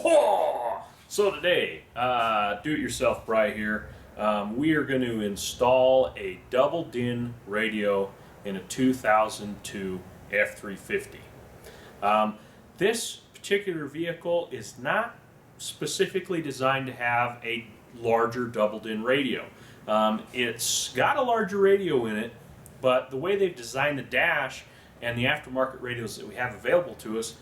So today, do-it-yourself Bri here. We are going to install a double DIN radio in a 2002 F350. This particular vehicle is not specifically designed to have a larger double DIN radio. It's got a larger radio in it, but the way they've designed the dash and the aftermarket radios that we have available to us,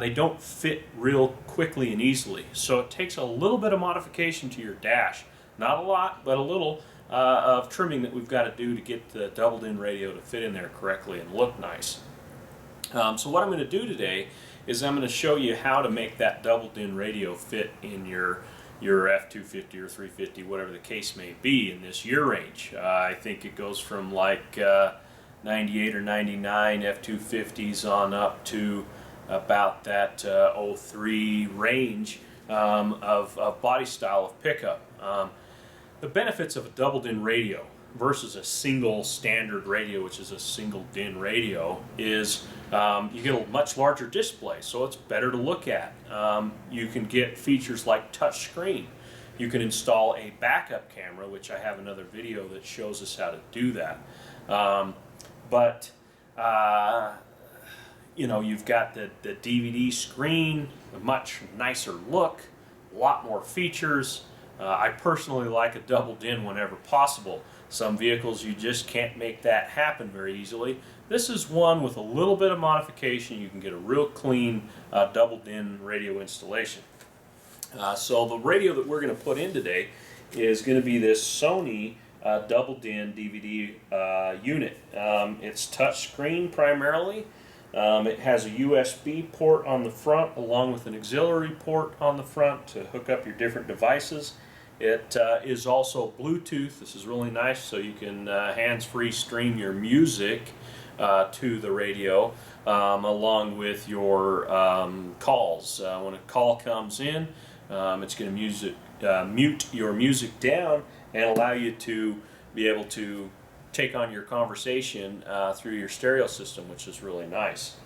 they don't fit real quickly and easily. So it takes a little bit of modification to your dash. Not a lot, but a little of trimming that we've got to do to get the double DIN radio to fit in there correctly and look nice. So what I'm going to do today is I'm going to show you how to make that double DIN radio fit in your F250 or 350, whatever the case may be in this year range. I think it goes from like 98 or 99 F250s on up to about that 03 range of body style of pickup. The benefits of a double DIN radio versus a single standard radio, which is a single DIN radio, is you get a much larger display, so it's better to look at. You can get features like touch screen. You can install a backup camera, which I have another video that shows us how to do that. You know, you've got the DVD screen, a much nicer look, a lot more features. I personally like a double DIN whenever possible. Some vehicles you just can't make that happen very easily. This is one with a little bit of modification. You can get a real clean double DIN radio installation. So the radio that we're going to put in today is going to be this Sony double DIN DVD unit. It's touch screen primarily. It has a USB port on the front along with an auxiliary port on the front to hook up your different devices. It is also Bluetooth. This is really nice, so you can hands-free stream your music to the radio along with your calls. When a call comes in, it's going to mute your music down and allow you to be able to take on your conversation through your stereo system, which is really nice.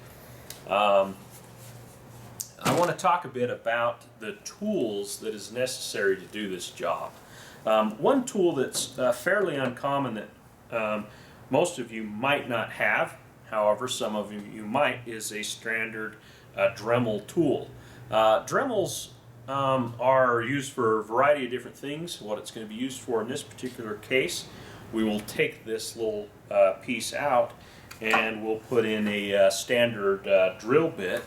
I want to talk a bit about the tools that is necessary to do this job. One tool that's fairly uncommon that most of you might not have, however some of you might, is a standard Dremel tool. Dremels are used for a variety of different things. What it's going to be used for in this particular case, we will take this little piece out and we'll put in a standard drill bit,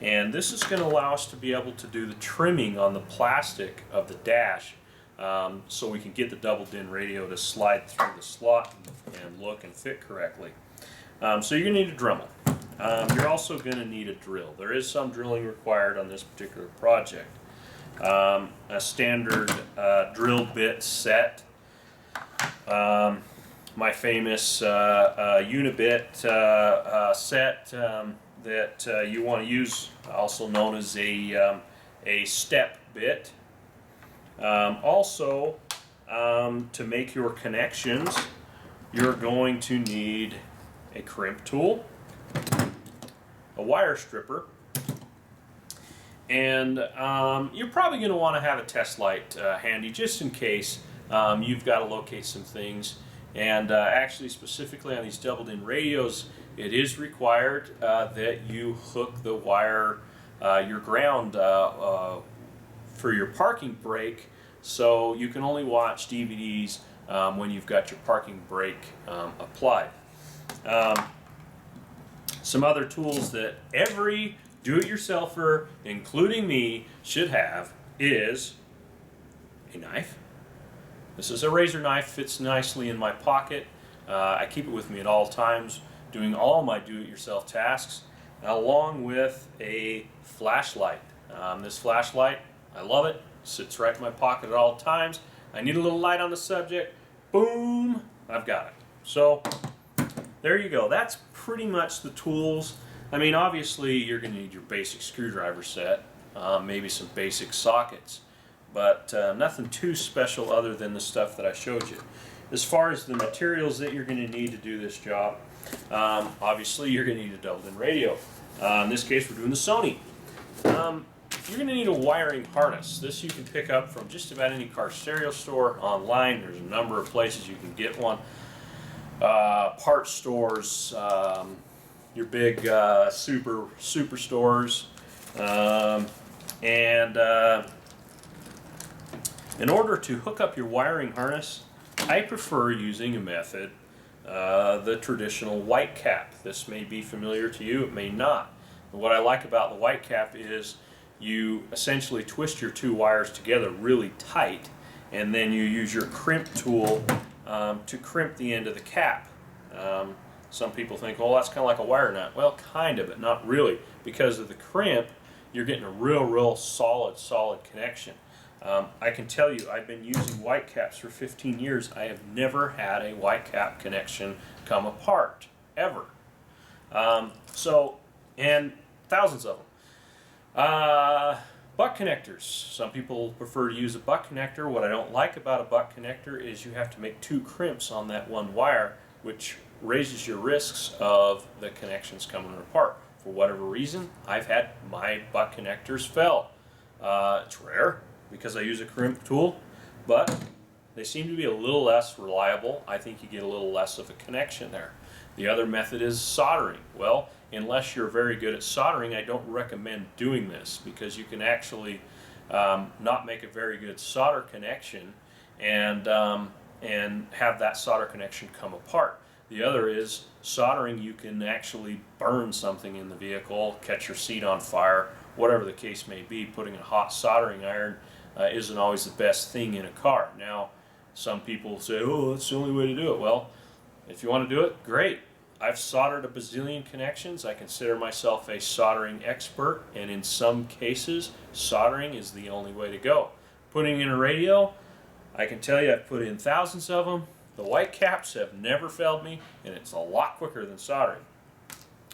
and this is going to allow us to be able to do the trimming on the plastic of the dash so we can get the double DIN radio to slide through the slot and look and fit correctly. So you're going to need a Dremel. You're also going to need a drill. There is some drilling required on this particular project. A standard drill bit set. My famous unibit set that you want to use, also known as a step bit. Also, to make your connections, you're going to need a crimp tool, a wire stripper, and you're probably going to want to have a test light handy just in case you've got to locate some things. And actually, specifically on these double DIN radios, it is required that you hook the wire, your ground for your parking brake, so you can only watch DVDs when you've got your parking brake applied. Some other tools that every do-it-yourselfer, including me, should have is a knife. This is a razor knife, fits nicely in my pocket. I keep it with me at all times, doing all my do-it-yourself tasks, along with a flashlight. This flashlight, I love it, sits right in my pocket at all times. I need a little light on the subject, boom, I've got it. So there you go. That's pretty much the tools. I mean, obviously you're going to need your basic screwdriver set, maybe some basic sockets, but nothing too special other than the stuff that I showed you. As far as the materials that you're going to need to do this job, obviously you're going to need a double-in radio. In this case, we're doing the Sony. you're going to need a wiring harness. This you can pick up from just about any car stereo store online. There's a number of places you can get one. Parts stores, your big superstores, and in order to hook up your wiring harness, I prefer using a method, the traditional white cap. This may be familiar to you, it may not. But what I like about the white cap is you essentially twist your two wires together really tight, and then you use your crimp tool to crimp the end of the cap. Some people think, oh, that's kind of like a wire nut. Well, kind of, but not really. Because of the crimp, you're getting a real solid connection. I can tell you, I've been using white caps for 15 years. I have never had a white cap connection come apart, ever. And thousands of them. Butt connectors. Some people prefer to use a butt connector. What I don't like about a butt connector is you have to make two crimps on that one wire, which raises your risks of the connections coming apart. For whatever reason, I've had my butt connectors fail. It's rare because I use a crimp tool, but they seem to be a little less reliable. I think you get a little less of a connection there. The other method is soldering. Well, unless you're very good at soldering, I don't recommend doing this because you can actually not make a very good solder connection and have that solder connection come apart. The other is soldering. You can actually burn something in the vehicle, catch your seat on fire, whatever the case may be. Putting a hot soldering iron isn't always the best thing in a car. Now, some people say, oh, that's the only way to do it. Well, if you want to do it, great. I've soldered a bazillion connections. I consider myself a soldering expert, and in some cases, soldering is the only way to go. Putting in a radio, I can tell you I've put in thousands of them. The white caps have never failed me, and it's a lot quicker than soldering.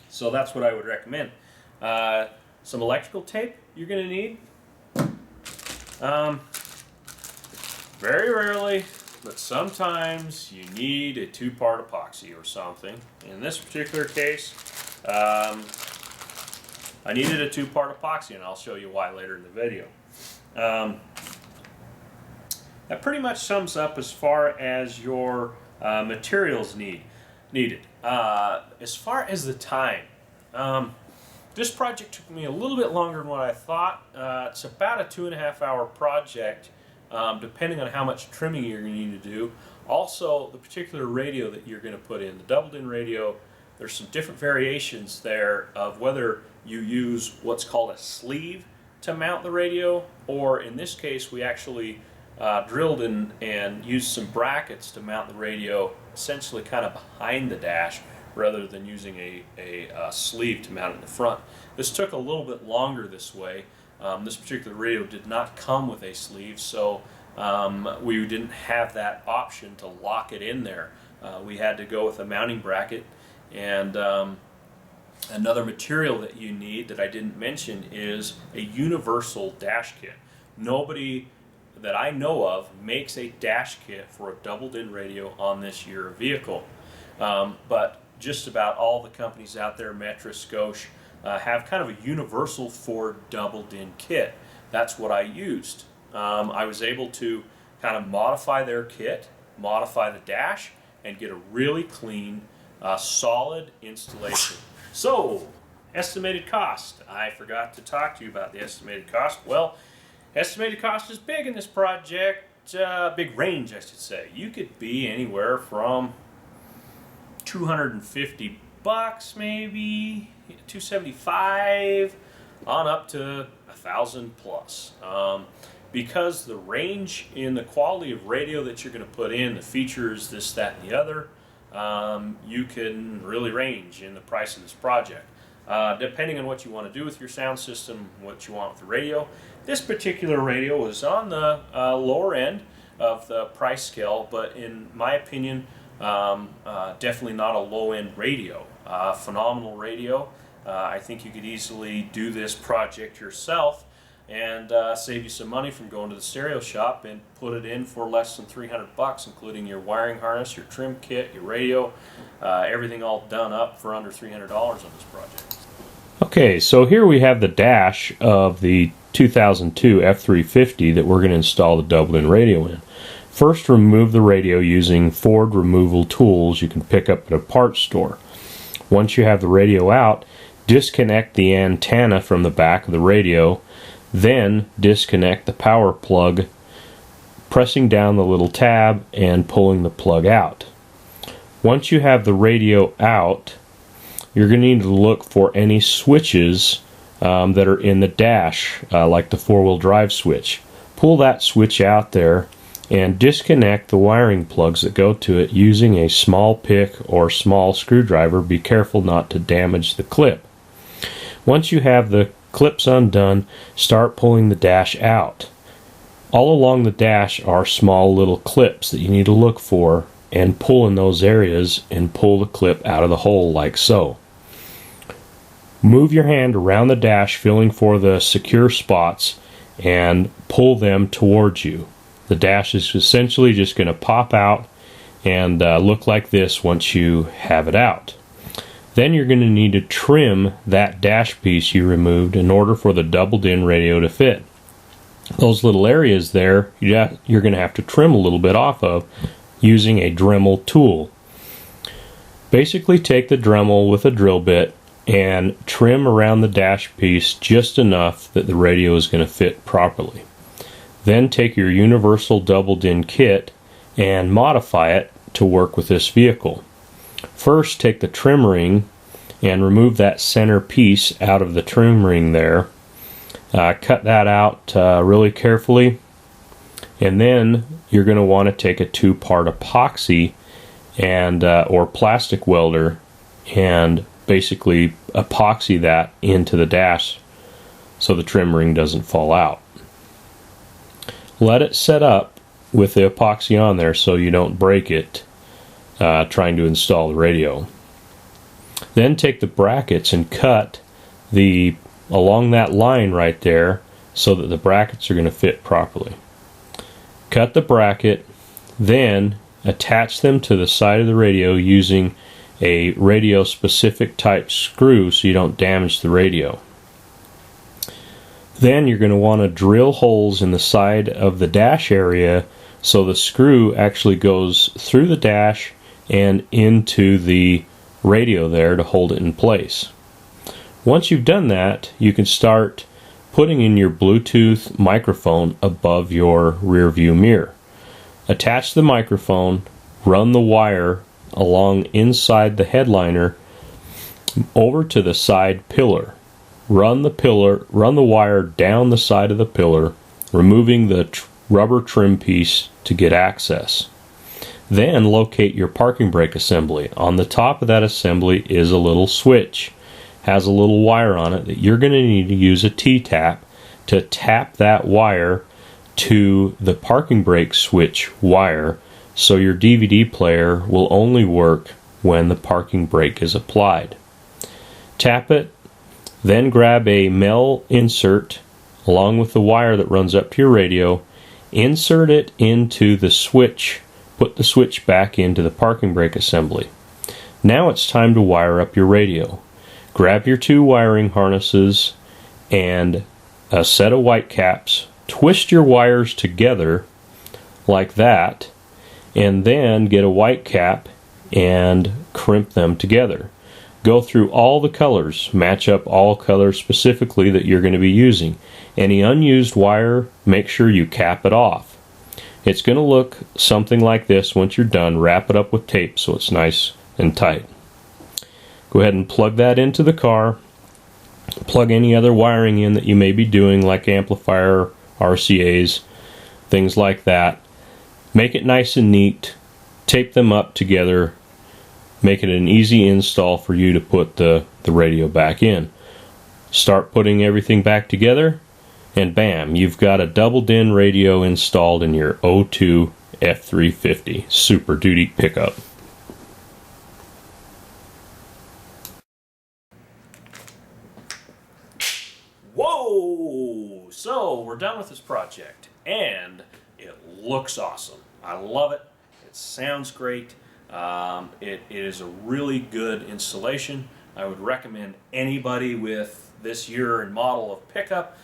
So that's what I would recommend. Some electrical tape you're going to need. Very rarely, but sometimes you need a two-part epoxy or something. In this particular case, I needed a two-part epoxy, and I'll show you why later in the video. That pretty much sums up as far as your materials needed. As far as the time, this project took me a little bit longer than what I thought. It's about a 2.5 hour project, depending on how much trimming you're going to need to do. Also, the particular radio that you're going to put in, the doubled-in radio, there's some different variations there of whether you use what's called a sleeve to mount the radio, or in this case we actually drilled in and used some brackets to mount the radio essentially kind of behind the dash rather than using a sleeve to mount it in the front. This took a little bit longer this way. This particular radio did not come with a sleeve, so we didn't have that option to lock it in there. We had to go with a mounting bracket, and another material that you need that I didn't mention is a universal dash kit. Nobody that I know of makes a dash kit for a doubled-in radio on this year of vehicle. But just about all the companies out there, Metra, Scotia, have kind of a universal Ford doubled-in kit. That's what I used. I was able to kind of modify their kit, modify the dash, and get a really clean, solid installation. So, estimated cost. I forgot to talk to you about the estimated cost. Well, estimated cost is big in this project, big range I should say. You could be anywhere from $250 maybe, $275 on up to $1,000 plus. Because the range in the quality of radio that you're going to put in, the features, this, that, and the other, you can really range in the price of this project. Depending on what you want to do with your sound system, what you want with the radio. This particular radio is on the lower end of the price scale, but in my opinion, definitely not a low-end radio. Phenomenal radio. I think you could easily do this project yourself and save you some money from going to the stereo shop and put it in for less than $300, including your wiring harness, your trim kit, your radio, everything all done up for under $300 on this project. Okay, so here we have the dash of the 2002 F350 that we're going to install the double-in radio in. First, remove the radio using Ford removal tools you can pick up at a parts store. Once you have the radio out, disconnect the antenna from the back of the radio, then disconnect the power plug, pressing down the little tab and pulling the plug out. Once you have the radio out, you're going to need to look for any switches that are in the dash, like the four-wheel drive switch. Pull that switch out there and disconnect the wiring plugs that go to it using a small pick or small screwdriver. Be careful not to damage the clip. Once you have the clips undone, start pulling the dash out. All along the dash are small little clips that you need to look for and pull in those areas and pull the clip out of the hole like so. Move your hand around the dash, feeling for the secure spots, and pull them towards you. The dash is essentially just going to pop out and look like this once you have it out. Then you're going to need to trim that dash piece you removed in order for the doubled-in radio to fit. Those little areas there, you're going to have to trim a little bit off of using a Dremel tool. Basically take the Dremel with a drill bit and trim around the dash piece just enough that the radio is going to fit properly. Then take your universal doubled-in kit and modify it to work with this vehicle. First, take the trim ring and remove that center piece out of the trim ring there. Cut that out really carefully, and then you're going to want to take a two-part epoxy and or plastic welder and basically epoxy that into the dash so the trim ring doesn't fall out. Let it set up with the epoxy on there so you don't break it trying to install the radio. Then take the brackets and cut along that line right there so that the brackets are going to fit properly. Cut the bracket, then attach them to the side of the radio using a radio specific type screw so you don't damage the radio. Then you're going to want to drill holes in the side of the dash area so the screw actually goes through the dash and into the radio there to hold it in place. Once you've done that, you can start putting in your Bluetooth microphone above your rear view mirror. Attach the microphone, run the wire along inside the headliner over to the side pillar. Run the wire down the side of the pillar, removing the rubber trim piece to get access. Then locate your parking brake assembly. On the top of that assembly is a little switch. Has a little wire on it that you're going to need to use a T-tap to tap that wire to the parking brake switch wire, so your DVD player will only work when the parking brake is applied. Tap it, then grab a Mel insert along with the wire that runs up to your radio, insert it into the switch, put the switch back into the parking brake assembly. Now it's time to wire up your radio. Grab your two wiring harnesses and a set of white caps, twist your wires together like that, and then get a white cap and crimp them together. Go through all the colors, match up all colors specifically that you're going to be using. Any unused wire, make sure you cap it off. It's going to look something like this once you're done. Wrap it up with tape so it's nice and tight. Go ahead and plug that into the car. Plug any other wiring in that you may be doing, like amplifier, RCAs, things like that. Make it nice and neat. Tape them up together. Make it an easy install for you to put the radio back in. Start putting everything back together, and bam, you've got a double-din radio installed in your 02 F350 Super Duty pickup. Whoa! So we're done with this project, and it looks awesome. I love it. It sounds great. It is a really good installation. I would recommend anybody with this year and model of pickup